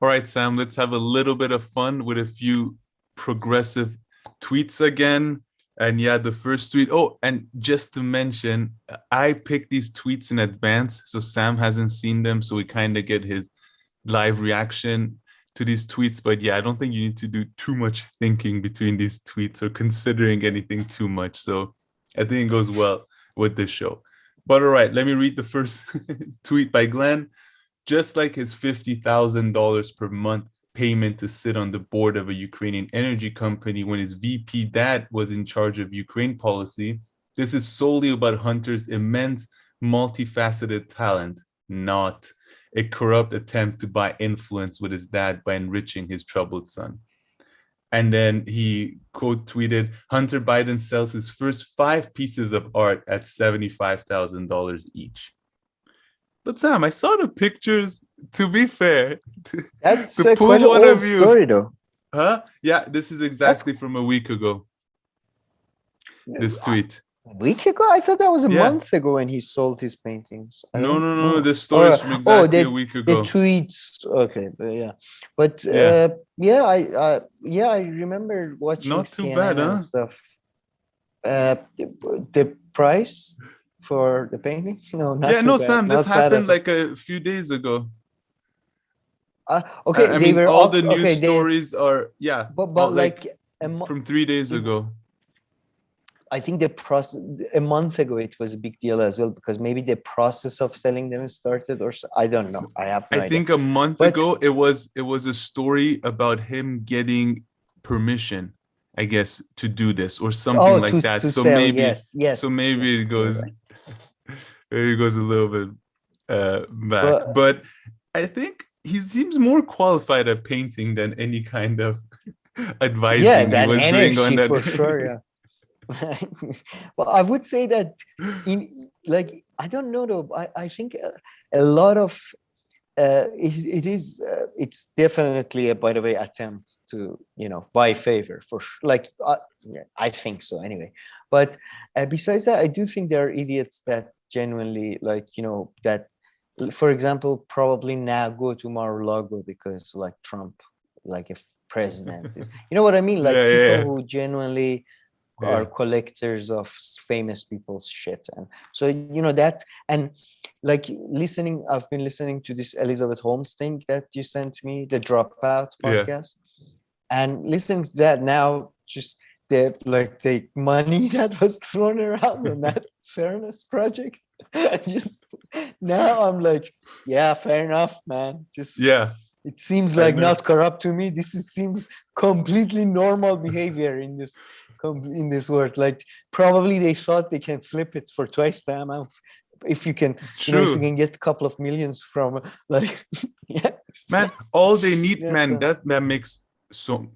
All right, Sam, let's have a little bit of fun with a few progressive tweets again. And yeah, the first tweet. Oh, and just to mention, I picked these tweets in advance, so Sam hasn't seen them, so we kind of get his live reaction to these tweets. But yeah, I don't think you need to do too much thinking between these tweets or considering anything too much. So I think it goes well with this show. But all right, let me read the first tweet by Glenn. Just like his $50,000 per month payment to sit on the board of a Ukrainian energy company when his VP dad was in charge of Ukraine policy, this is solely about Hunter's immense, multifaceted talent, not a corrupt attempt to buy influence with his dad by enriching his troubled son. And then he quote tweeted, Hunter Biden sells his first 5 pieces of art at $75,000 each. But Sam, I saw the pictures. To be fair, That's to quite pull an one old of you, story, though. huh? Yeah, this is That's exactly from a week ago. This tweet. a week ago. I thought that was a Yeah. month ago when he sold his paintings. I No, don't no, no. know. This story is from Oh, exactly a week the ago. tweets. Okay, but yeah, but Yeah. yeah, I remember watching Not too bad, CNN and huh? stuff. The price for the paintings? No, not Yeah, too no, bad. Sam, this Not bad happened at all. like a few days ago. Okay, I they mean, were all the up. news Okay, they stories are, yeah, all but like like from 3 days it, ago. I think the process a month ago it was a big deal as well because maybe the process of selling them started I don't know. I have I no idea. think a month But ago it was a story about him getting permission, I guess, to do this or something oh, like that. to So sell, maybe yes, so yes, maybe yes, it you're goes right. maybe it goes a little bit back. But But I think he seems more qualified at painting than any kind of yeah, advising he that was doing on energy that. for sure. Yeah. Well, I would say that in like I don't know though. I think a lot of it's definitely a, by the way, attempt to buy favor for sure. Like yeah, I think so anyway. But besides that, I do think there are idiots that genuinely like that. For example, probably now go to Mar-a-Lago because like Trump, like if president is, you know what I mean? Yeah, Like people yeah, who genuinely yeah. are collectors of famous people's shit, and so that. And like I've been listening to this Elizabeth Holmes thing that you sent me, the Dropout Yeah. podcast, and listening to that now, just the money that was thrown around on that fairness project. Just now I'm like, yeah, fair enough, man. Just Yeah, it seems I like know. not corrupt to me. Seems completely normal behavior in this world. Like probably they thought they can flip it for twice the amount if you can, if you True. can get a couple of millions from like, yeah, Man, all they need, yes, man, that makes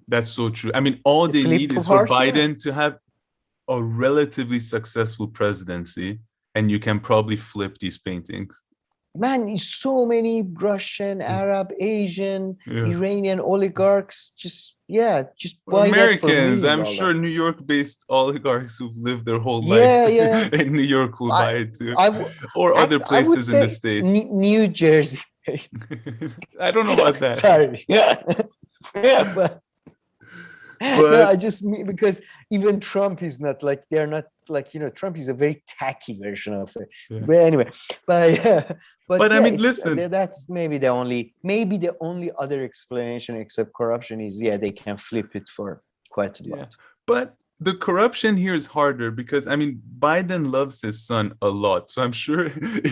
that's so true. I mean, all the they need flip is for part, yeah. Biden to have a relatively successful presidency, and you can probably flip these paintings. Man, so many Russian, Arab, Asian, Yeah. Iranian oligarchs just buy that for Americans, million I'm dollar. sure New York-based oligarchs who've lived their whole life Yeah, yeah. in New York will buy I it too, I w- or other I would places in the say States. New Jersey. I don't know about that, Sorry. Yeah. Yeah, but no, I but just mean because even Trump is not like they're not like Trump is a very tacky version of it. yeah. But anyway, but yeah, but But I yeah, mean, it's listen, that's maybe the only other explanation except corruption is yeah they can flip it for quite a yeah, lot. but the corruption here is harder because I mean Biden loves his son a lot, so I'm sure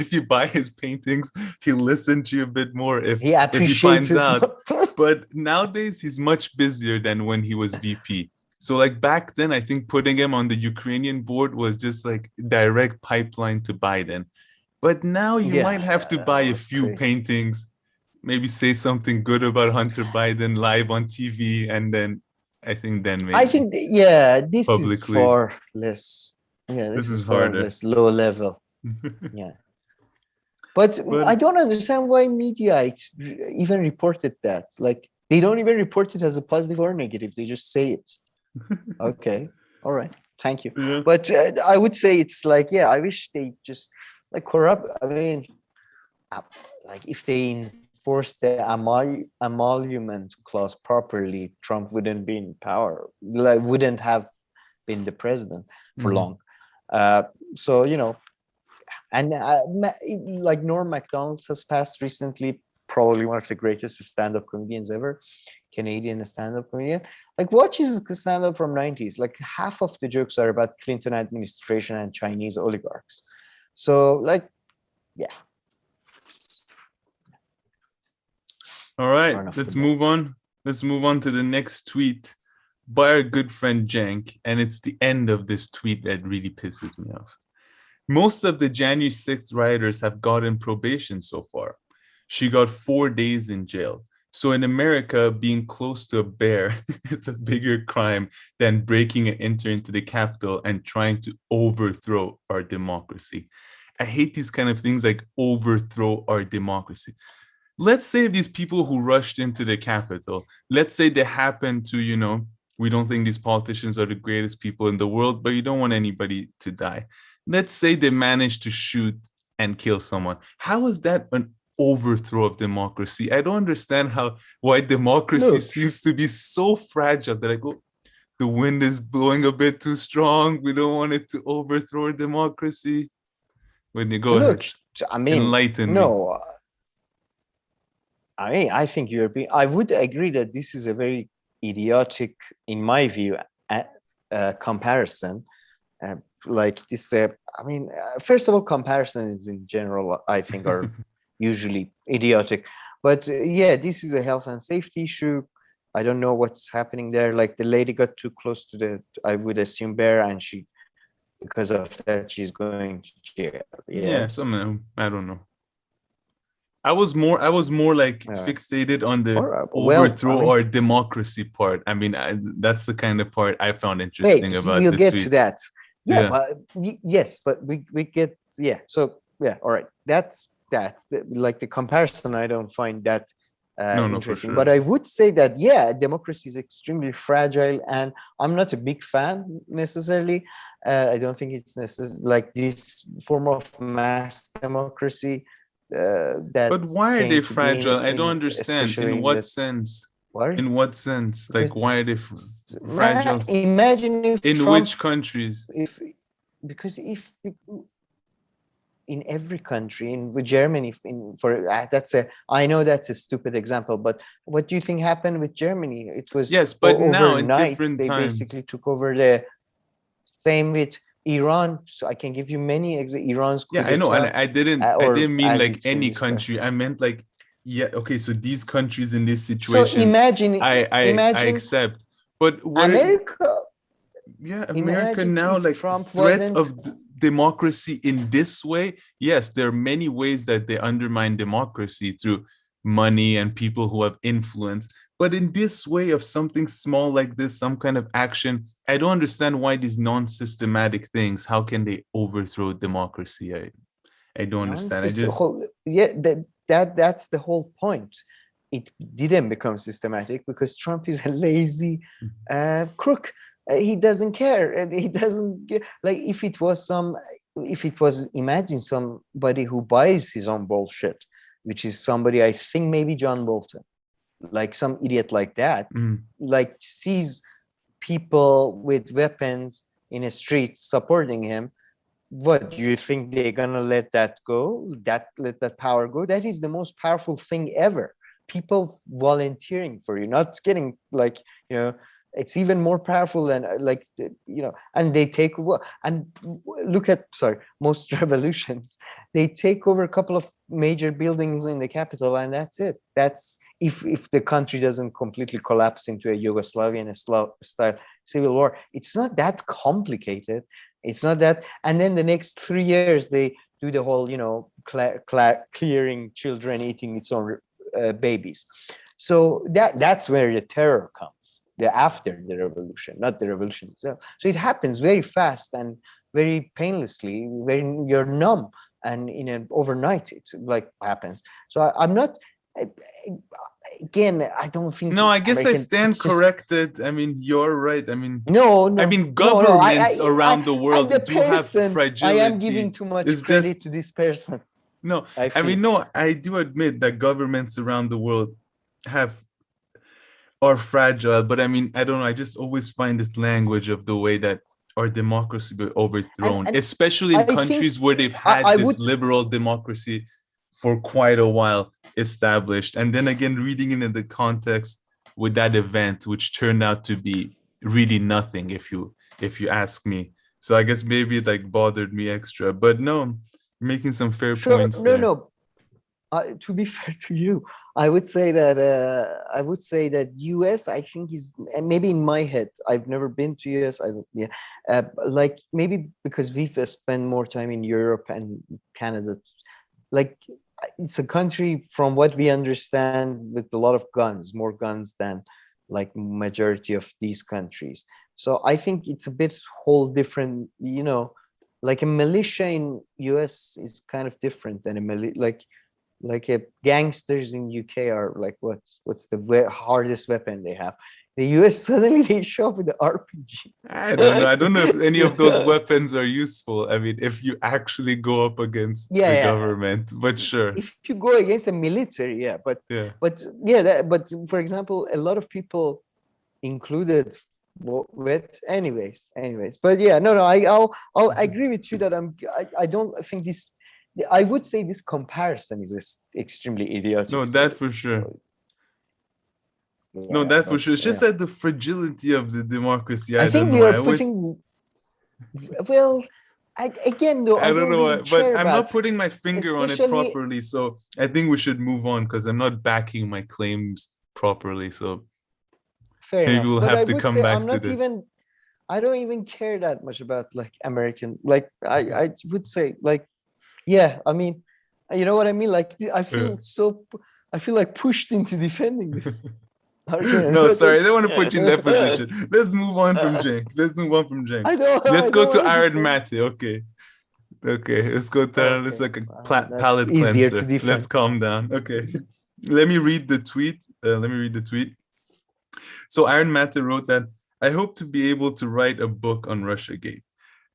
if you buy his paintings, he'll listen to you a bit more He if he appreciates finds it out. more. But nowadays he's much busier than when he was VP. So like back then, I think putting him on the Ukrainian board was just like direct pipeline to Biden. But now you might Yeah, have yeah, to that buy a was few crazy. paintings, maybe say something good about Hunter Biden live on TV, and then I think then I maybe think yeah, this is publicly. far less. Yeah, This this is is far harder. less low level. Yeah. But But I don't understand why media even reported that. Like they don't even report it as a positive or negative. They just say it. Okay, all right, thank you. yeah, But I would say it's like yeah, I wish they just like corrupt. I mean, uh, like if they enforced the emolument clause properly, Trump wouldn't be in power, like wouldn't have been the president for long. So and like Norm Macdonald has passed recently, probably one of the greatest stand-up comedians ever, Canadian stand-up comedian. Like watch his stand-up from 90s. Like half of the jokes are about Clinton administration and Chinese oligarchs. So like, yeah. All right, let's move on. Let's move on to the next tweet by our good friend Cenk. And it's the end of this tweet that really pisses me off. Most of the January 6th rioters have gotten probation so far. She got 4 days in jail. So in America, being close to a bear is a bigger crime than breaking and entering into the Capitol and trying to overthrow our democracy. I hate these kind of things like overthrow our democracy. Let's say these people who rushed into the Capitol, let's say they happen to, we don't think these politicians are the greatest people in the world, but you don't want anybody to die. Let's say they managed to shoot and kill someone. How is that an overthrow of democracy? I don't understand why democracy seems to be so fragile that I go, the wind is blowing a bit too strong. We don't want it to overthrow our democracy. When you go ahead, enlighten me. I think I would agree that this is a very idiotic, in my view, comparison. Like this, first of all, comparisons in general, I think, are usually idiotic. But yeah, this is a health and safety issue. I don't know what's happening there. Like the lady got too close to I would assume, bear, and because of that, she's going to jail. Yeah, somehow, I don't know. I was more like fixated on the overthrow our democracy part. I mean, that's the kind of part I found interesting about we'll the get tweet. to that. Yeah. But yes, but we get, So all right. That's like the comparison. I don't find that interesting. For sure. But I would say that, democracy is extremely fragile, and I'm not a big fan necessarily. I don't think it's necessary, like this form of mass democracy. But why are they fragile? I don't understand. In what sense? In what sense? Like, why are they fragile? Imagine if in Trump, which countries? Because in every country, in Germany, I know that's a stupid example, but what do you think happened with Germany? It was but now in different they times. basically took over the same with Iran. So I can give you many Iran's. I know, and I didn't mean like any country. I meant like, so these countries in this situation. So imagine I accept, but America. America now, like Trump threat of democracy in this way. Yes, there are many ways that they undermine democracy through money and people who have influence. But in this way of something small like this, some kind of action, I don't understand why these non-systematic things, how can they overthrow democracy? I don't understand. That's the whole point. It didn't become systematic because Trump is a lazy crook. He doesn't care. He doesn't like if it was imagine somebody who buys his own bullshit, which is somebody, I think maybe John Bolton, like some idiot like that, like sees people with weapons in the streets supporting him. What do you think they're gonna let that go? Let that power go? That is the most powerful thing ever. People volunteering for you, not getting it's even more powerful than and they take and look at most revolutions, they take over a couple of major buildings in the capital, and that's it. That's if the country doesn't completely collapse into a Yugoslavian style civil war. It's not that complicated. It's not that. And then the next 3 years they do the whole clearing children eating its own babies. So that's where the terror comes. After the revolution, not the revolution itself. So it happens very fast and very painlessly. When you're numb, and in an overnight, it's like happens. So I'm not. Again, I don't think. No, I guess I stand corrected. I mean, you're right. I mean, no. I mean, governments around the world do have fragility. I am giving too much credit to this person. No, I I feel. mean, no, I do admit that governments around the world have are fragile, but I mean, I don't know. I just always find this language of the way that our democracy be overthrown, And especially in I think countries where they've had I this would. liberal democracy for quite a while established. And then again, reading it in the context with that event, which turned out to be really nothing, if you ask me. So I guess maybe it like bothered me extra. But no, making some fair Sure, points no, there. no. To be fair to you, I would say that US, I think is, and maybe in my head, I've never been to US. I don't, yeah, like maybe because we've spent more time in Europe and Canada. Like it's a country, from what we understand, with a lot of guns, more guns than like majority of these countries. So I think it's a bit whole different. Like a militia in US is kind of different than a gangsters in UK are like, what's the hardest weapon they have? The US suddenly they show up with the RPG. I don't know. I don't know if any of those weapons are useful. I mean, if you actually go up against Yeah, the yeah. government, but sure. If you go against the military, yeah, Yeah. but yeah, but for example, a lot of people included with anyways. But yeah, no, I'll agree with you that I don't think this. I would say this comparison is extremely idiotic. No, that for sure. No, Yeah, that for but sure. It's just yeah. that the fragility of the democracy. I I don't think know. we are I always, putting, well, again, though, I I don't don't know, really but care I'm not about, putting my finger on it especially, properly. So I think we should move on because I'm not backing my claims properly. So fair maybe enough. we'll But I have to would come say back to this. I don't even care that much about like American, like I would say like, yeah, I mean, you know what I mean? Like Yeah. I feel like pushed into defending this argument. No, But sorry, I don't want to put you in that position. Let's move on from uh, Cenk. Let's move on from Cenk. I Let's go don't to want to Aaron defend. Maté. Okay. Okay, let's go to let's Okay, like a that's palate easier to cleanser. Let's defend. calm down. Okay. Let me read the tweet. Let me read the tweet. So Aaron Matter wrote that I hope to be able to write a book on Russiagate.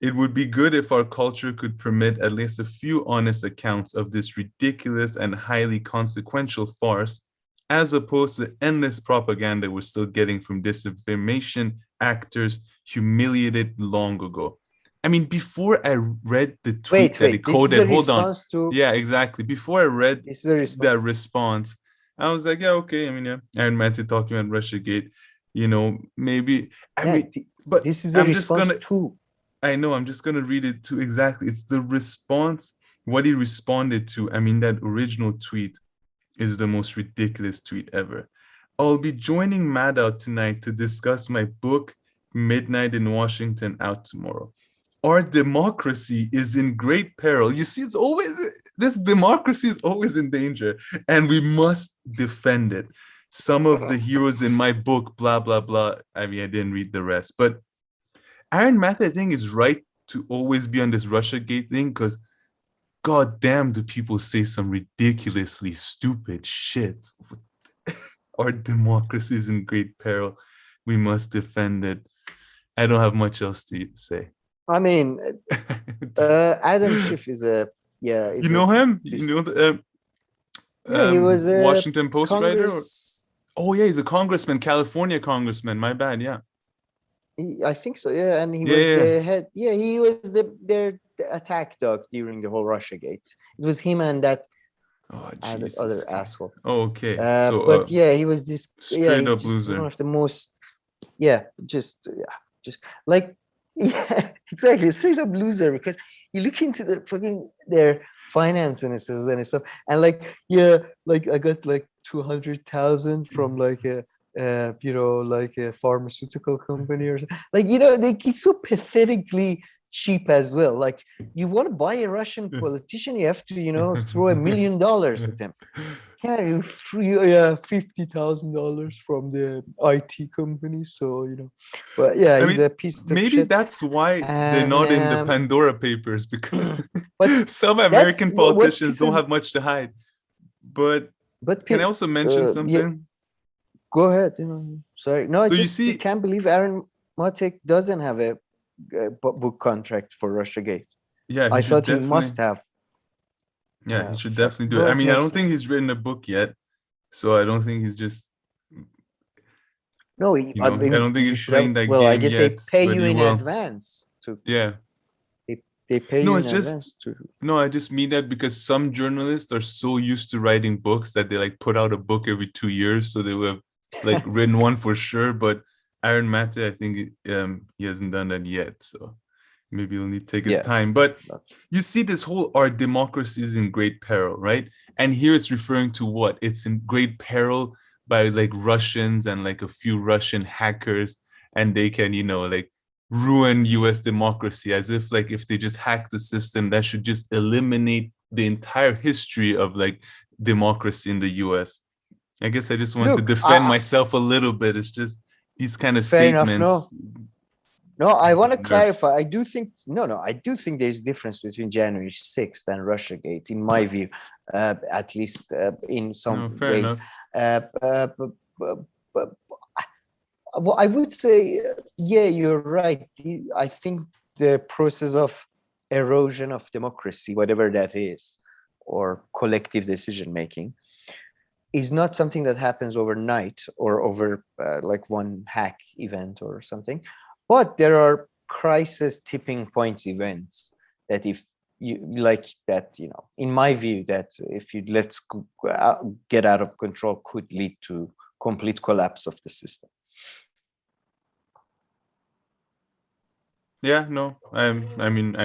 It would be good if our culture could permit at least a few honest accounts of this ridiculous and highly consequential farce, as opposed to the endless propaganda we're still getting from disinformation actors humiliated long ago. I mean, before I read the tweet that he Wait. This is coded, a hold on. response to. Yeah, exactly. Before I read This is a response. that response, I was like, yeah, okay. I mean, yeah, Aaron Maté talking about Russiagate, maybe. I Yeah, mean, but this is a I'm just response gonna. to. I know. I'm just gonna read it too. Exactly. It's the response. What he responded to. I mean, that original tweet is the most ridiculous tweet ever. I'll be joining Mad Out tonight to discuss my book, Midnight in Washington, out tomorrow. Our democracy is in great peril. You see, it's always this democracy is always in danger, and we must defend it. Some of the heroes in my book, blah blah blah. I mean, I didn't read the rest, but Aaron Math, I think, is right to always be on this Russiagate thing because god damn do people say some ridiculously stupid shit. Our democracy is in great peril. We must defend it. I don't have much else to say. I mean, Adam Schiff is a yeah. You know him? You know the yeah, he was a Washington Post writer? Congress. Oh yeah, he's a congressman, California congressman. My bad. Yeah. I think so. Yeah, and he Yeah. was Yeah. the head. Yeah, he was their attack dog during the whole Russiagate. It was him and that Oh other Jesus. asshole. Oh, okay. So But yeah, he was this. Yeah, straight he's up just one loser. of the most. Yeah, just like yeah, exactly, straight up loser. Because you look into the fucking their finances and stuff, and like yeah, like I got like 200,000 from like a like a pharmaceutical company or something. Like it's so pathetically cheap as well. Like you want to buy a Russian politician, you have to throw $1 million at them. Yeah, you free $50,000 from the IT company. So but yeah, I he's mean, a piece of maybe shit. that's why they're And not in the Pandora Papers because but some that's American what politicians don't pisses. have much to hide. But But can I also mention yeah, something? go ahead. Sorry, no, I So you just see, can't believe Aaron Matek doesn't have a book contract for Russiagate. yeah, he I should thought he definitely. must have. Yeah, he should definitely do it. Well, I it mean, I makes don't sense. think he's written a book yet, so I don't think he's just, No, you I know, I mean, don't think you he's should have. playing that Well, I game guess they yet, pay but you he in will. advance to. Yeah. They pay No, you in it's just advance to. no, I just mean that because some journalists are so used to writing books that they like put out a book every 2 years. So they would have like written one for sure. But Aaron Maté, I think he hasn't done that yet. So maybe he'll need to take his Yeah. time. But you see, this whole our democracy is in great peril, right? And here it's referring to what? It's in great peril by like Russians and like a few Russian hackers, and they can, like ruin US democracy, as if like if they just hack the system, that should just eliminate the entire history of like democracy in the US. I guess I just want to Look, defend myself a little bit. It's just these kind of fair enough. statements. No, I want to Nerves. clarify. I do think I do think there's difference between January 6th and Russiagate, in my view, at least in some No, fair ways. enough. But well, I would say, yeah, you're right. I think the process of erosion of democracy, whatever that is, or collective decision making, is not something that happens overnight or over like one hack event or something. But there are crisis tipping points events that if you like that, in my view, that if you get out of control could lead to complete collapse of the system. Yeah, no, I mean, I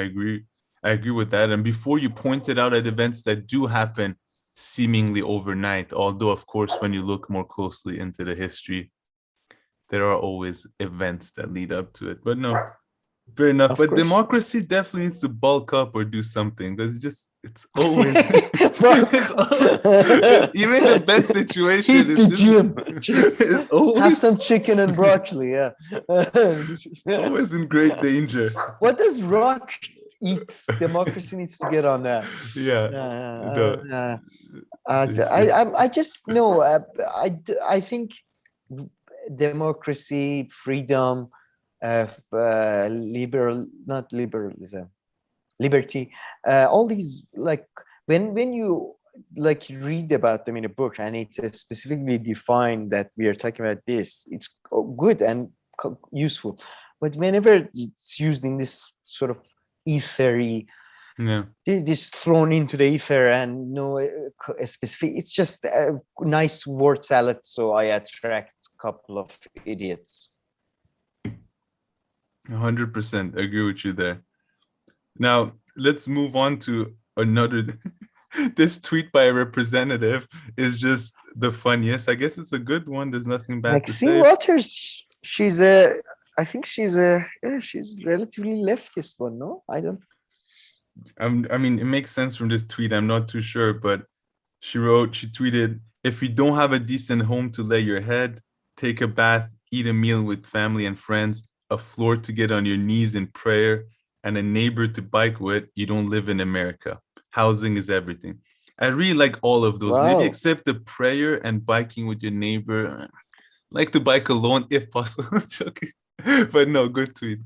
agree. I agree with that. And before you pointed out at events that do happen seemingly overnight, although of course, when you look more closely into the history, there are always events that lead up to it. But no, fair enough. Of But course. democracy definitely needs to bulk up or do something, because it's always even the best situation Hit the gym. it's always, have some chicken and broccoli. Yeah. always in great danger. What does Rock eat? Democracy needs to get on that. Yeah. I just know. I think democracy, freedom, not liberalism, liberty, all these, like when you like read about them in a book and it's specifically defined that we are talking about this, it's good and useful. But whenever it's used in this sort of ethery, this thrown into the ether and no specific, it's just a nice word salad, so I attract a couple of idiots. 100% agree with you there. Now let's move on to another. This tweet by a representative is just the funniest. I guess it's a good one. There's nothing bad to say. Waters, I think she's relatively leftist one, no? I don't. I mean, it makes sense from this tweet. I'm not too sure, but she tweeted, if you don't have a decent home to lay your head, take a bath, eat a meal with family and friends, a floor to get on your knees in prayer, and a neighbor to bike with, you don't live in America. Housing is everything. I really like all of those. Wow. Maybe except the prayer and biking with your neighbor. I like to bike alone if possible. But no, good tweet.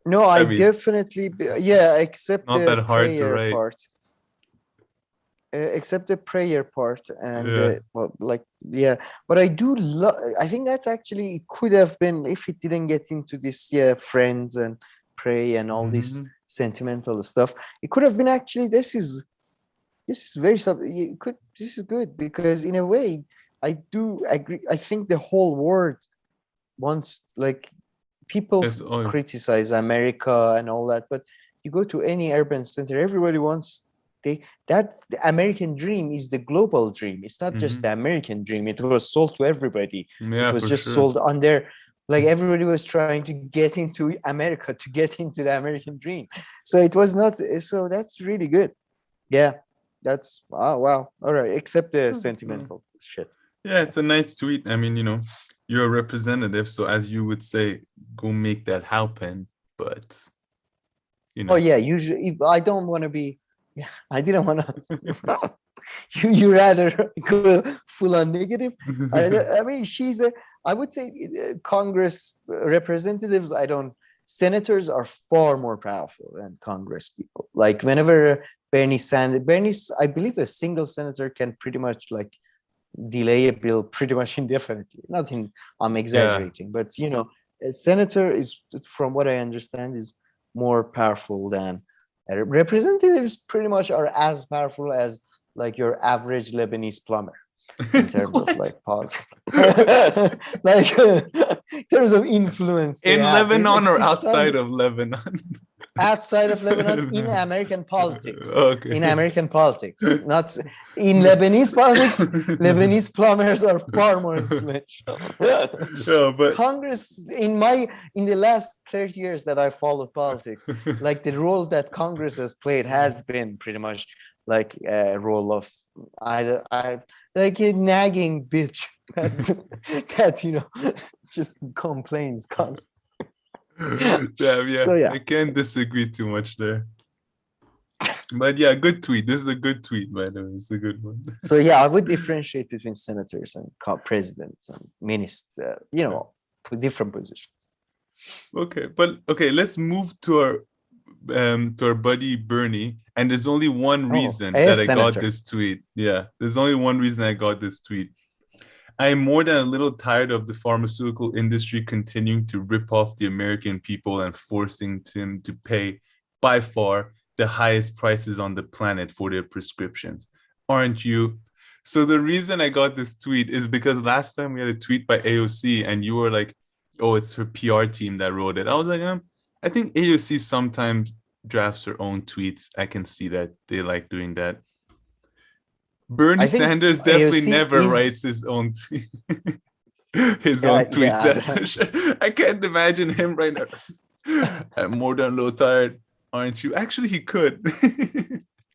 No, I mean, definitely, yeah, except not the that hard prayer to write. part. Except the prayer part, and well, like, yeah, but I do love. I think that's actually, it could have been, if it didn't get into this, friends and pray and all this sentimental stuff, it could have been actually, this is very this is good, because in a way I do agree. I think the whole world wants, like, people criticize America and all that, but you go to any urban center, everybody wants, that's the American dream is the global dream. It's not just the American dream. It was sold to everybody. It was just sold on their, like, everybody was trying to get into America to get into the American dream. So it was not, so that's really good. Yeah, that's, wow. All right, except the sentimental shit. Yeah, it's a nice tweet. I mean, you're a representative, so as you would say, go make that happen. But oh yeah, usually I don't want to be, I didn't want to. you rather go full on negative. I mean, I would say Congress representatives, senators are far more powerful than Congress people. Like, whenever Bernie Sanders. I believe a single senator can pretty much like delay a bill pretty much indefinitely. Nothing, I'm exaggerating, but a senator is, from what I understand, is more powerful than representatives. Pretty much are as powerful as like your average Lebanese plumber in terms of like politics. Like in terms of influence they In have. There's Lebanon like or outside 600 of Lebanon? outside of Lebanon in American politics. Okay. In American politics, not in Lebanese politics. Lebanese plumbers are far more influential. Yeah, but Congress, in the last 30 years that I followed politics, like the role that Congress has played has been pretty much like a role of I like a nagging bitch that just complains constantly. damn, yeah, So yeah. I can't disagree too much there. But yeah, good tweet. This is a good tweet, by the way. It's a good one. So yeah, I would differentiate between senators and presidents and ministers, different positions. Okay, but okay, let's move to our buddy Bernie. And there's only one reason that I got this tweet. Yeah, there's only one reason I got this tweet. I am more than a little tired of the pharmaceutical industry continuing to rip off the American people and forcing them to pay by far the highest prices on the planet for their prescriptions. Aren't you? So the reason I got this tweet is because last time we had a tweet by AOC and you were like, oh, it's her PR team that wrote it. I was like, I think AOC sometimes drafts her own tweets. I can see that they like doing that. Bernie Sanders definitely never writes his own tweet. His own tweets. Yeah. I can't imagine him right now. I'm more than a little tired, aren't you? Actually, he could.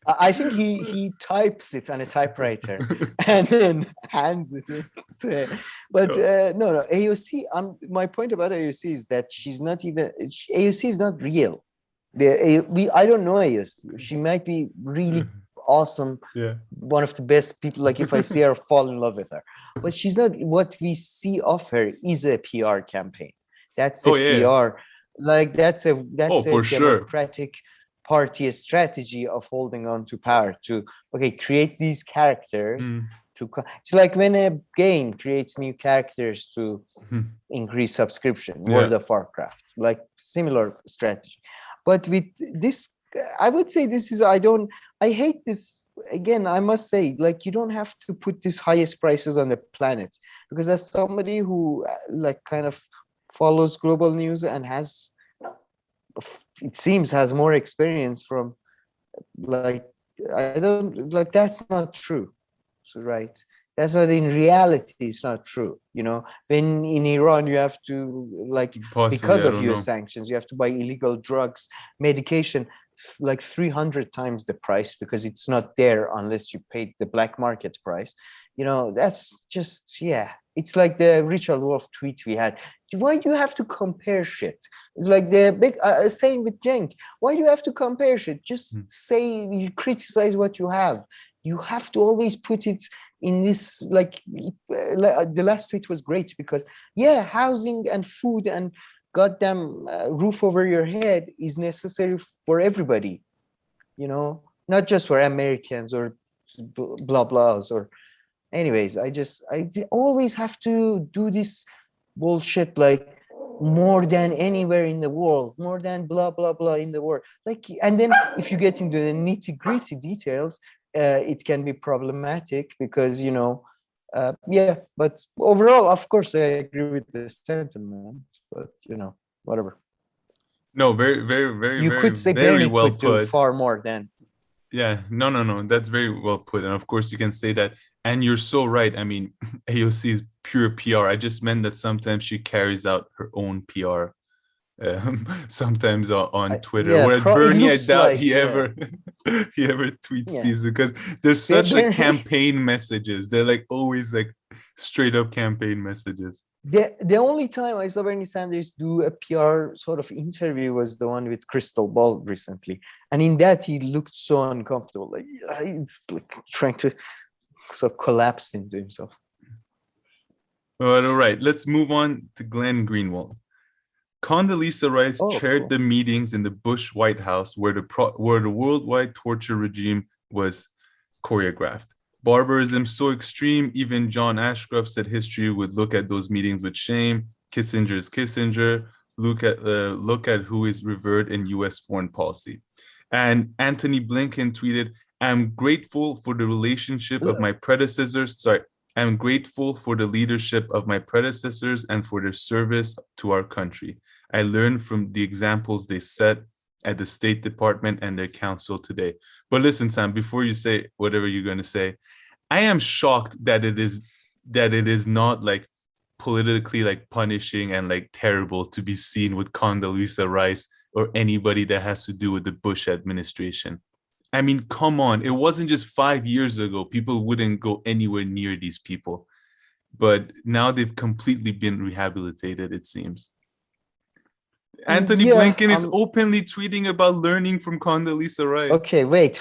I think he types it on a typewriter and then hands it to him. But no, AOC. My point about AOC is that she's not even. AOC is not real. I don't know AOC. She might be really awesome, one of the best people. Like if I see her, fall in love with her, but she's not. What we see of her is a PR campaign. That's a PR. Like that's a democratic party strategy of holding on to power to create these characters it's like when a game creates new characters to increase subscription. World of Warcraft, like similar strategy. But with this, I would say this is I hate this. Again, I must say, like, you don't have to put these highest prices on the planet, because as somebody who like kind of follows global news and has, it seems, has more experience from, like, I don't like, that's not true. So, right, that's not, in reality it's not true. When in Iran you have to, like, because of US sanctions, you have to buy illegal drugs, medication, like 300 times the price, because it's not there unless you pay the black market price. That's just, it's like the Richard Wolff tweet we had. Why do you have to compare shit? It's like the big saying with Cenk. Why do you have to compare shit? Just say, you criticize what you have. You have to always put it in this, like the last tweet was great, because housing and food and goddamn roof over your head is necessary for everybody, not just for Americans or blah blahs. Or anyways, I always have to do this bullshit, like more than anywhere in the world, more than blah blah blah in the world, like. And then if you get into the nitty-gritty details, it can be problematic, because but overall, of course, I agree with the sentiment, but whatever. No, very, very, very, you very, could say very Bernie well could put. do far more than. No, that's very well put. And of course you can say that, and you're so right. I mean, AOC is pure PR. I just meant that sometimes she carries out her own PR, sometimes on Twitter. Whereas Bernie, I doubt like, he ever tweets these, because there's such like campaign messages. They're like always like straight up campaign messages. The only time I saw Bernie Sanders do a PR sort of interview was the one with Crystal Ball recently, and in that he looked so uncomfortable, like it's like trying to sort of collapse into himself. All right, let's move on to Glenn Greenwald. Condoleezza Rice Oh, chaired cool. the meetings in the Bush White House where the worldwide torture regime was choreographed. Barbarism so extreme, even John Ashcroft said history would look at those meetings with shame. Kissinger's Kissinger. Look at who is revered in U.S. foreign policy. And Anthony Blinken tweeted, "I'm grateful for the relationship of my predecessors. Sorry, I'm grateful for the leadership of my predecessors and for their service to our country. I learned from the examples they set at the State Department and their council today." But listen, Sam, before you say whatever you're going to say, I am shocked that it is not like politically like punishing and like terrible to be seen with Condoleezza Rice or anybody that has to do with the Bush administration. I mean, come on. It wasn't just 5 years ago. People wouldn't go anywhere near these people. But now they've completely been rehabilitated, it seems. Anthony Yeah, Blinken is openly tweeting about learning from Condoleezza Rice. okay, wait.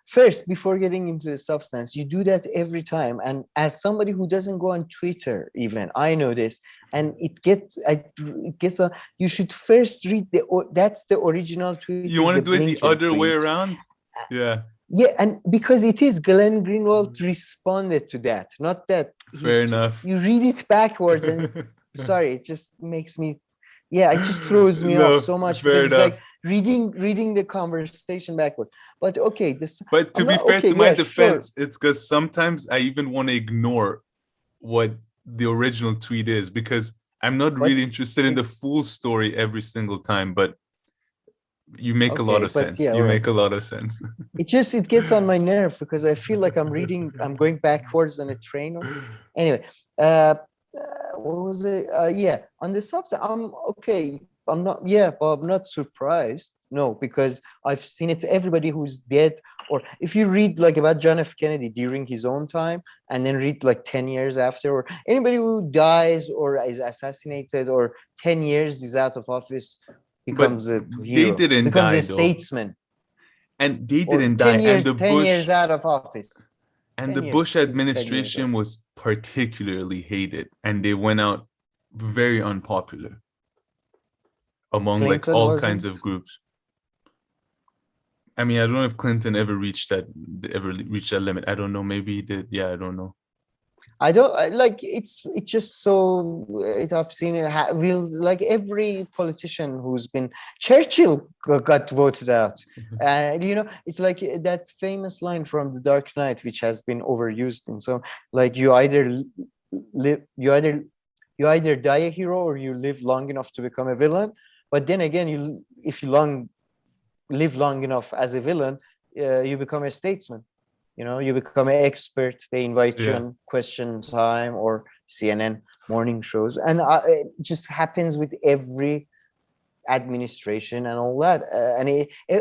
First, before getting into the substance, you do that every time. And as somebody who doesn't go on Twitter, even I know this, and it gets you should first read that's the original tweet. You want to do it the other tweet. way around? Yeah. Yeah, and because it is Glenn Greenwald responded to that, not that. Fair enough. You read it backwards, and sorry, it just makes me. Yeah, it just throws me off so much because it's like reading the conversation backward. But okay, But to be fair, to my defense, it's because sometimes I even want to ignore what the original tweet is because I'm not really interested in the full story every single time. But you make a lot of sense. Yeah, you make a lot of sense. It gets on my nerve because I feel like I'm going backwards on a train. Anyway, what was it? Yeah, on the substance, I'm okay. But I'm not surprised. No, because I've seen it to everybody who's dead, or if you read like about John F. Kennedy during his own time, and then read like 10 years after, or anybody who dies or is assassinated, or 10 years is out of office, becomes a hero. They didn't becomes die, a statesman. Though. And they didn't die. 10 years out of office. And the Bush administration was particularly hated, and they went out very unpopular among Clinton, like all kinds of groups. I mean, I don't know if Clinton ever reached that limit. I don't know. Maybe he did. Yeah, I don't know. I don't like it's just so I've seen it like every politician who's been. Churchill got voted out. It's like that famous line from The Dark Knight, which has been overused in some, like you either die a hero or you live long enough to become a villain. But then again, if you live long enough as a villain, you become a statesman. You become an expert. They invite you on Question Time or CNN morning shows, and it just happens with every administration and all that.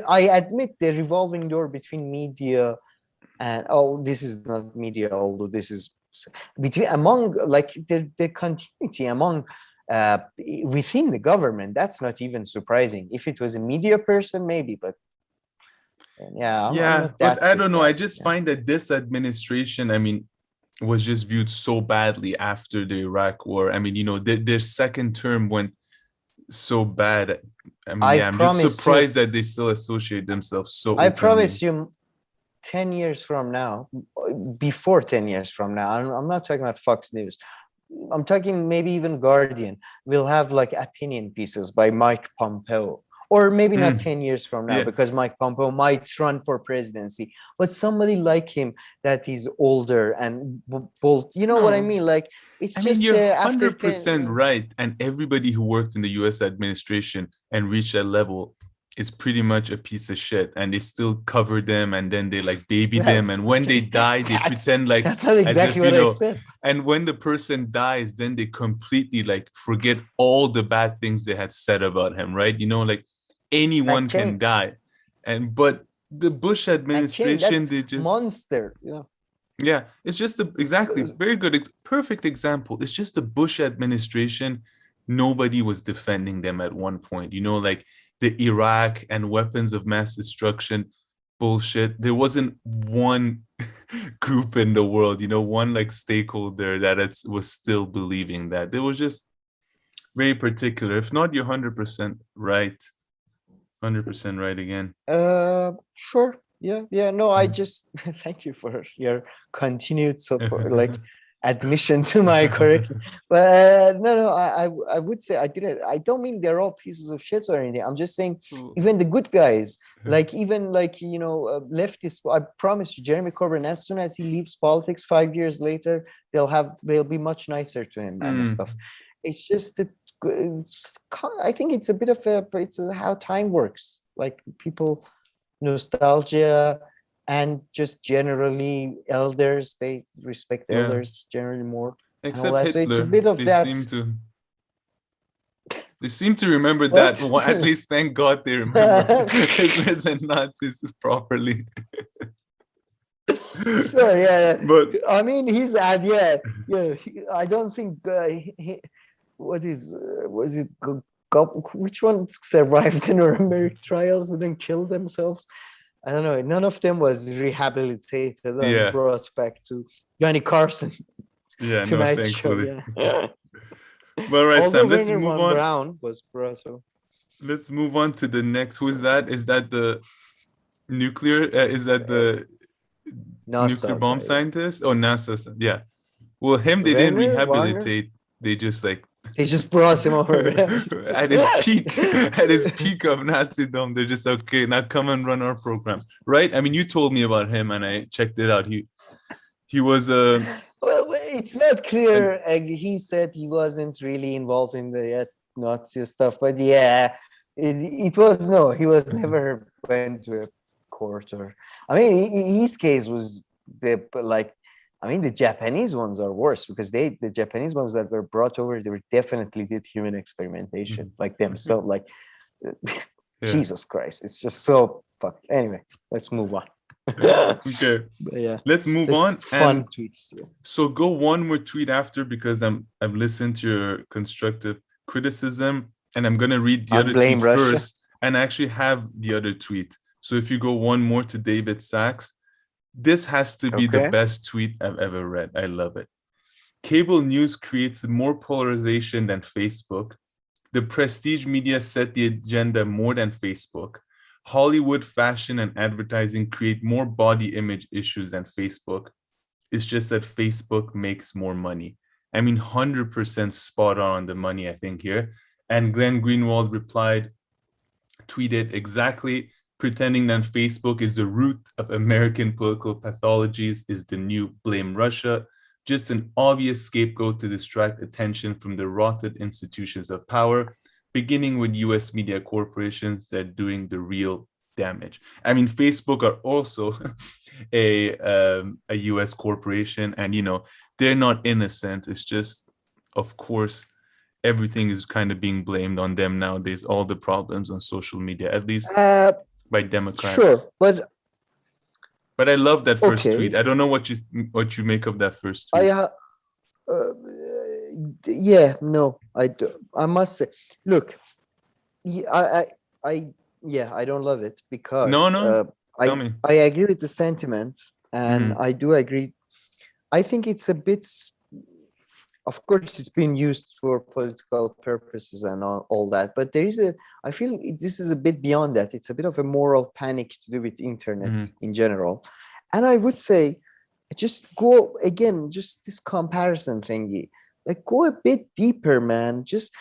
I admit the revolving door between media and this is not media, although this is among like the continuity among within the government. That's not even surprising. If it was a media person, maybe, but. But I don't know. I just find that this administration, I mean, was just viewed so badly after the Iraq War. I mean, their second term went so bad. I mean, I'm just surprised that they still associate themselves so openly. I promise you, 10 years from now, before 10 years from now, I'm not talking about Fox News. I'm talking maybe even Guardian. We'll have like opinion pieces by Mike Pompeo. Or maybe not 10 years from now, because Mike Pompeo might run for presidency, but somebody like him that is older and bold. You know what I mean? Like, you're 100% right. And everybody who worked in the U.S. administration and reached that level is pretty much a piece of shit. And they still cover them, and then they like baby them. And when they die, they pretend like that's not exactly what I said. And when the person dies, then they completely like forget all the bad things they had said about him, right? Like. Anyone can die, but the Bush administration, they just monster. Yeah, it's just exactly very good, perfect example. It's just the Bush administration. Nobody was defending them at one point. Like the Iraq and weapons of mass destruction bullshit. There wasn't one group in the world, one like stakeholder that was still believing that. There was just very particular. If not, you're 100% right. 100% right again. Sure. Yeah. No, I just thank you for your continued support, like admission to my correctness. But no, I would say I didn't. I don't mean they're all pieces of shit or anything. I'm just saying even the good guys, like even like leftists. I promise you, Jeremy Corbyn, as soon as he leaves politics 5 years later, they'll be much nicer to him and stuff. It's just that I think it's a bit of it's how time works. Like people, nostalgia, and just generally elders, they respect elders generally more. Except So it's a Hitler, bit of they that. seem to remember What? that. Well, at least thank God they remember Hitlers and Nazis properly. Sure, yeah. But I mean, he's I don't think was it which one survived the Nuremberg trials and then killed themselves? I don't know. None of them was rehabilitated and brought back to Johnny Carson. Tonight thankfully. Show, yeah. Well, right, Although Sam, let's Werner move von on. Braun was brought up. Let's move on to the next. Who is that? Is that the nuclear? Is that the NASA nuclear bomb guy. scientist? Oh, NASA. Yeah. Well, him, they didn't rehabilitate. They just brought him over at his peak, at his peak of Nazism. They're just okay. Now come and run our program, right? I mean, you told me about him, and I checked it out. He was a. Well, it's not clear. He said he wasn't really involved in the Nazi stuff, but yeah, it was no. He was never went to a court or. I mean, his case was the Japanese ones are worse because the Japanese ones that were brought over, they were definitely did human experimentation, like themselves. Like, Jesus Christ, it's just so fucked. Anyway, let's move on. Okay. Yeah. Let's move on. Fun tweets. Yeah. So go one more tweet after because I've listened to your constructive criticism and I'm gonna read the other tweet first and actually have the other tweet. So if you go one more to David Sachs, this has to be the best tweet I've ever read. I love it. Cable news creates more polarization than Facebook. The prestige media set the agenda more than Facebook. Hollywood, fashion, and advertising create more body image issues than Facebook. It's just that Facebook makes more money. I mean, 100% spot on the money, I think, here. And Glenn Greenwald tweeted exactly, pretending that Facebook is the root of American political pathologies is the new blame Russia, just an obvious scapegoat to distract attention from the rotted institutions of power, beginning with US media corporations that are doing the real damage. I mean, Facebook are also a US corporation, and they're not innocent. It's just, of course, everything is kind of being blamed on them nowadays. All the problems on social media, at least by Democrats. Sure, but I love that first tweet. I don't know what you make of that first tweet. I do. I must say, look, I don't love it because tell me. I agree with the sentiments, and I do agree. I think it's a bit. Of course, it's been used for political purposes and all that, but I feel this is a bit beyond that. It's a bit of a moral panic to do with internet in general. And I would say, just go again, just this comparison thingy, like go a bit deeper, man. Just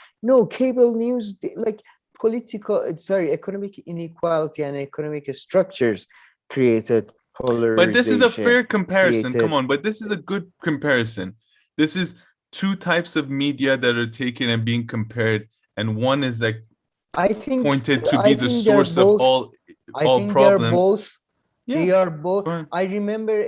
cable news, like economic inequality and economic structures created polarization. But this is a fair comparison. Come on, but this is a good comparison. This is two types of media that are taken and being compared, and one is like pointed to be the source of all problems. They are both. I remember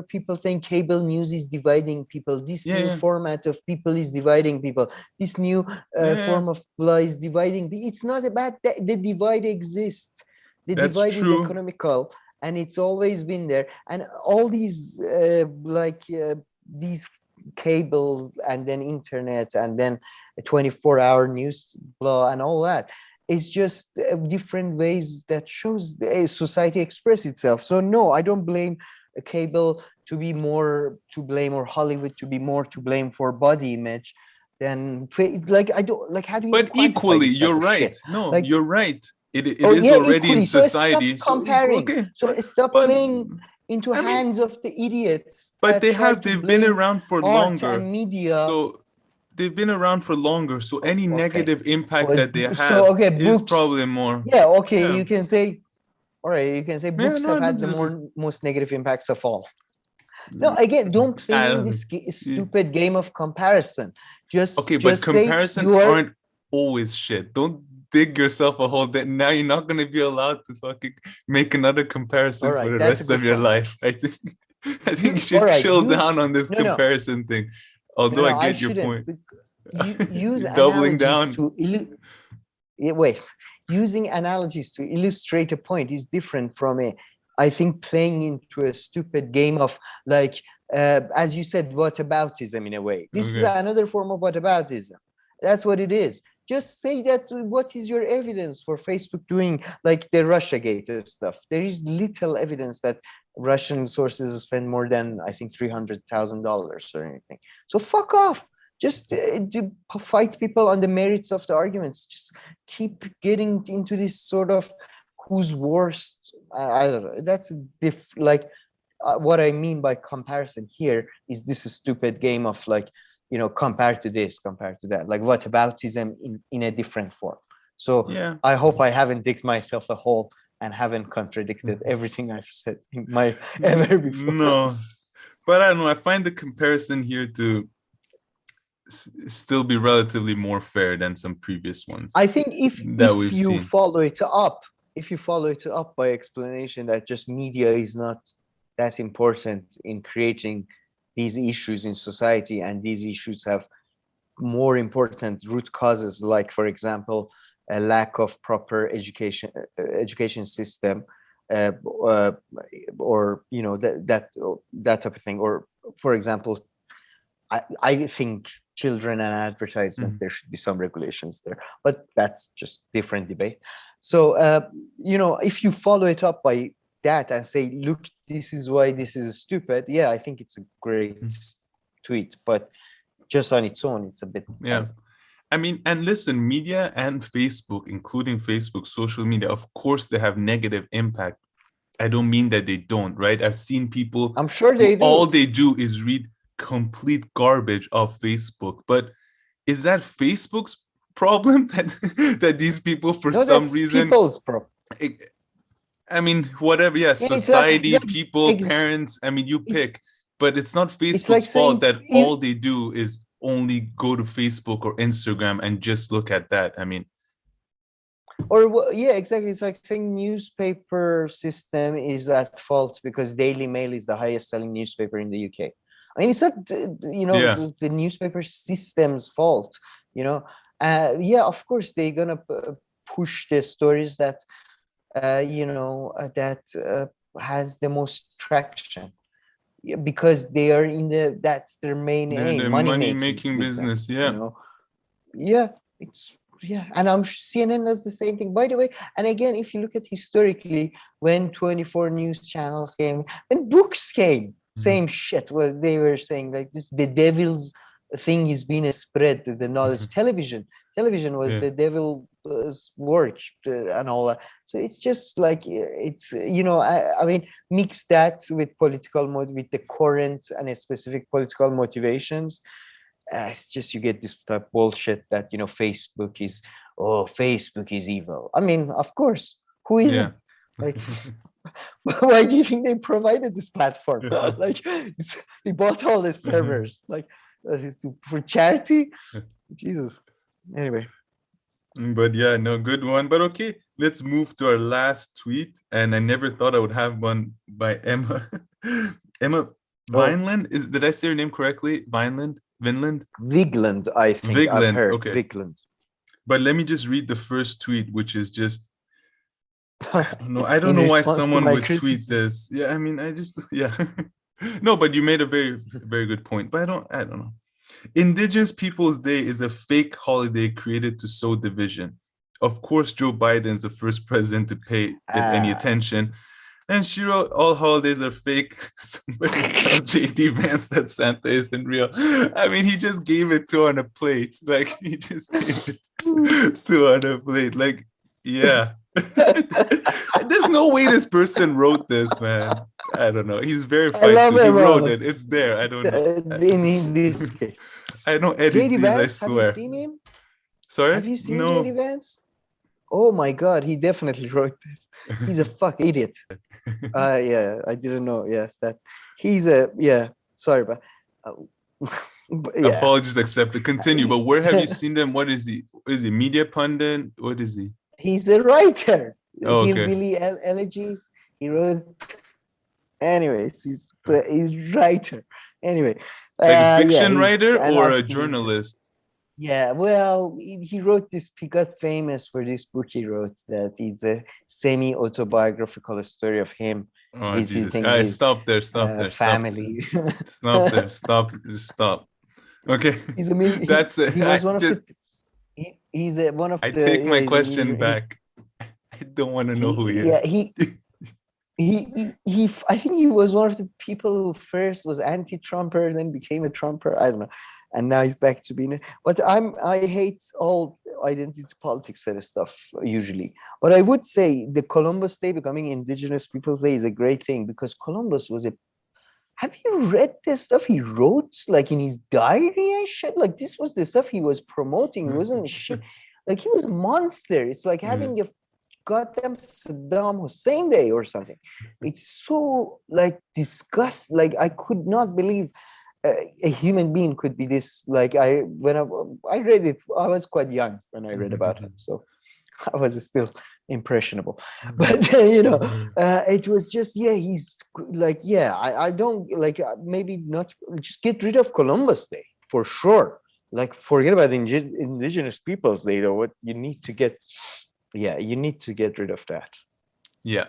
people saying cable news is dividing people. This new format of people is dividing people. This new form of law is dividing. It's not about that. The divide exists. The divide is economical, and it's always been there. And all these these cable and then internet and then a 24-hour news law and all that. It's just different ways that shows the society express itself. So no, I don't blame cable to be more to blame or Hollywood to be more to blame for body image. then like I don't like, how do you But quantify equally, this type you're of right. shit? No, Like, you're right. It oh is yeah, already in equally. So stop society. So equal, comparing. okay. So stop But playing into I mean, hands of the idiots but that try to they've been blame around for art longer. and media. So they've been around for longer. So any Okay. negative impact But that they so have okay, is books. probably more. Yeah, okay, Yeah. you can say, all right, you can say Yeah, books no, have I don't had the disagree. most negative impacts of all. No, again, don't I play in don't this yeah. stupid game of comparison. Okay, but Just say comparison you are. aren't always shit. Don't dig yourself a hole that now you're not gonna be allowed to fucking make another All comparison for right, the that's a rest of good your point. life. I think you All should right, chill use. down on this No, no, comparison thing. no, Although I no. I get your shouldn't. point. You use Doubling analogies down. to wait. Using analogies to illustrate a point is different from a, I think, playing into a stupid game of like, as you said, whataboutism in a way. This is Okay. another form of whataboutism. That's what it is. Just say that. What is your evidence for Facebook doing like the Russiagate stuff? There is little evidence that Russian sources spend more than, I think, $300,000 or anything. So fuck off. Just fight people on the merits of the arguments. Just keep getting into this sort of who's worst. I don't know. That's like what I mean by comparison here is this stupid game of like, compared to this, compared to that, like whataboutism in a different form. So Yeah. I hope I haven't digged myself a hole and haven't contradicted everything I've said in my ever before. No, but I don't know. I find the comparison here to still be relatively more fair than some previous ones I think that if we've you seen. follow it up, if you follow it up by explanation that just media is not that important in creating these issues in society, and these issues have more important root causes, like for example, a lack of proper education system, uh, uh, or that type of thing. Or for example, I think children and advertisement, there should be some regulations there, but that's just different debate. So if you follow it up by that and say, look, this is why this is stupid, yeah, I think it's a great tweet, but just on its own, it's a bit. Yeah. I mean, and listen, media and Facebook, including Facebook, social media, of course, they have negative impact. I don't mean that they don't, right? I've seen people, I'm sure they do. all they do is read complete garbage of Facebook. But is that Facebook's problem that these people, for No, some that's reason, people's problem. I mean, whatever, yeah, society, people, parents, I mean, you pick, but it's not Facebook's fault that all they do is only go to Facebook or Instagram and just look at that. I mean, or yeah, exactly. It's like saying newspaper system is at fault because Daily Mail is the highest selling newspaper in the UK. I mean, it's not the newspaper system's fault. Yeah, of course they're gonna push the stories that that has the most traction, because they are that's their main aim, money making business. Yeah. Yeah, it's and I'm CNN does the same thing, by the way. And again, if you look at historically, when 24 news channels came, when books came, same shit. Well, they were saying like this, the devil's thing is being spread, the knowledge. Television was the devil's work and all that. So it's just like, it's I mean, mix that with with the current and a specific political motivations. It's just, you get this type of bullshit that Facebook is evil. I mean, of course, who isn't? Like, why do you think they provided this platform? Like, they bought all the servers, like, for charity. Jesus. Anyway. But yeah, no, good one. But okay, let's move to our last tweet. And I never thought I would have one by Emma. Emma Vineland. Did I say your name correctly? Vineland? Vigeland, I think. Vigeland. I've heard. Okay. Vigeland. But let me just read the first tweet, which is just, I don't know why someone would tweet this. Yeah, I mean, No, but you made a very, very good point. But I don't know. Indigenous Peoples Day is a fake holiday created to sow division. Of course, Joe Biden is the first president to pay it any attention. And she wrote, all holidays are fake. Somebody tell JD Vance that Santa isn't real. I mean, he just gave it to her on a plate. Like, he just gave it to her on a plate. Like, yeah. There's no way this person wrote this, man. I don't know. He's I verified love too. He him. wrote it. It's there. I don't know. In this case, I don't edit JD these, I Vance, have you swear. seen him? Sorry? Have you seen No. JD Vance? Oh my God, he definitely wrote this. He's a fuck idiot. Yeah, I didn't know. Yes, that he's a Sorry, but, yeah. Apologies accepted. Continue. But where have you seen them? What is he? What is he? Media pundit? What is he? He's a writer. Oh, okay. Hillbilly elegies. He wrote. Anyways, he's writer. Anyway, Like a fiction yeah, writer and or I've a seen- journalist? Yeah, well, he wrote this. He got famous for this book he wrote that is a semi-autobiographical story of him Oh, Jesus. visiting All right, his stop there. Stop there. family. Stop there. Stop. Stop. Okay. He's a mil- That's it. He was one of just, the. He's one of I the. take my he's a question mil- back. I don't want to know who he is. Yeah, he. I think he was one of the people who first was anti-Trumper, then became a Trumper. I don't know, and now he's back to being. But I hate all identity politics sort of stuff usually. But I would say the Columbus Day becoming Indigenous Peoples Day is a great thing because Columbus was a. Have you read the stuff he wrote, like in his diary and shit? Like this was the stuff he was promoting. It wasn't shit. Like he was a monster. It's like having a goddamn Saddam Hussein day or something. It's so like disgust. Like I could not believe a human being could be this. Like when I read it, I was quite young when I read about him, so I was still impressionable. But it was just he's like I don't like maybe not just get rid of Columbus Day for sure. Like forget about the Indigenous Peoples Day though. What you need to get. Yeah, you need to get rid of that. Yeah.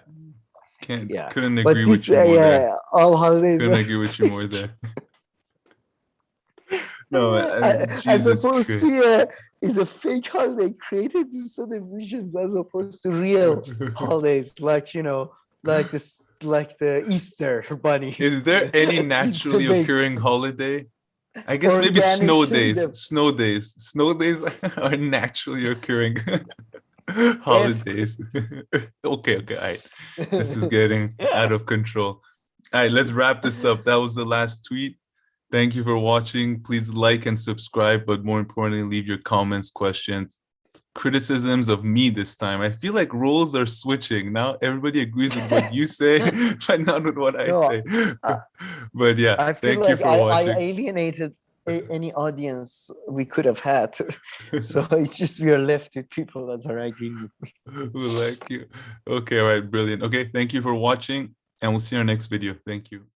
Yeah. Couldn't agree with you more there. All holidays. Couldn't agree with you more there. No, as Jesus opposed Christ. to is a fake holiday created to show the visions as opposed to real holidays, like like this, like the Easter bunny. Is there any naturally occurring holiday? I guess maybe Organic snow kingdom. days. Snow days. Snow days are naturally occurring holidays. Okay, all right. This is getting out of control. All right, let's wrap this up. That was the last tweet. Thank you for watching. Please like and subscribe, but more importantly, leave your comments, questions, criticisms of me this time. I feel like roles are switching. Now everybody agrees with what you say, but not with what I say. But yeah, I feel thank you like for watching. I alienated any audience we could have had. So it's just we are left with people that are agreeing with me. Who like you. Okay, all right, brilliant. Okay, thank you for watching, and we'll see you in our next video. Thank you.